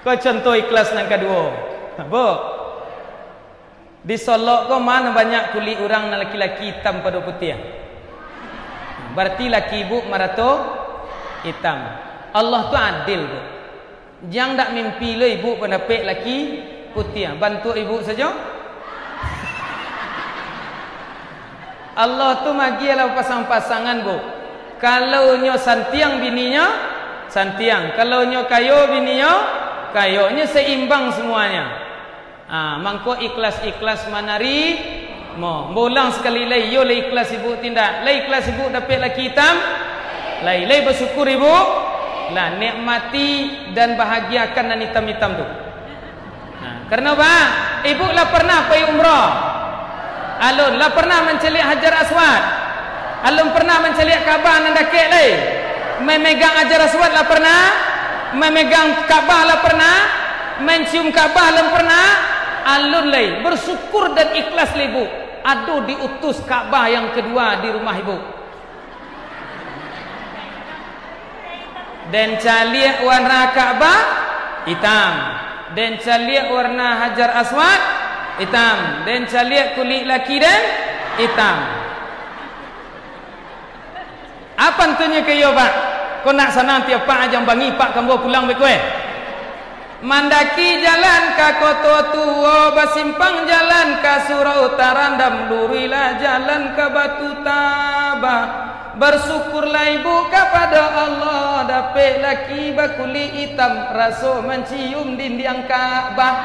Kau contoh ikhlas yang kedua. Bu. Di Solok kau mana banyak kulit orang na laki-laki hitam pada putih. Berarti laki ibu marato hitam. Allah tu adil tu. Jangan tak mimpi le ibu pendapat laki putih. Bantu ibu saja. Allah tu magilah pasang-pasangan bu. Kalau nyo santiang bininya, santiang. Kalau nyo kayo bininya, kayo. Nyo seimbang semuanya. Mangko ikhlas-ikhlas manari mo. Bolang sekali lagi yo le ikhlas ibu tindak. Le ikhlas ibu dapat laki hitam. Le bersyukur ibu. Lah nikmati dan bahagiakan dan hitam-hitam tu. Karena apa? Ibu lah pernah pergi umrah. Alun lah pernah mencelik Hajar Aswad. Alun pernah mencelik Kaabah nan dakek le. Memegang Hajar Aswad lah pernah. Memegang Kaabah lah pernah. Mencium Kaabah lah pernah. Alun le bersyukur dan ikhlas le ibu. Aduh diutus Kaabah yang kedua di rumah ibu. Dan caliak warna Kaabah hitam. Dan caliak warna Hajar Aswad hitam. Dan caliak kulit laki dan hitam. Apa tentunya kayo pak? Kau nak sana tiap pak ajang bangi pak kambo pulang bekue. Mandaki jalan ka koto tua, basimpang jalan ka surau tarandam, lurilah jalan ka batu tabah. Bersyukurlah ibu kepada Allah, dapat laki bakuli hitam, raso mencium dinding Kaabah.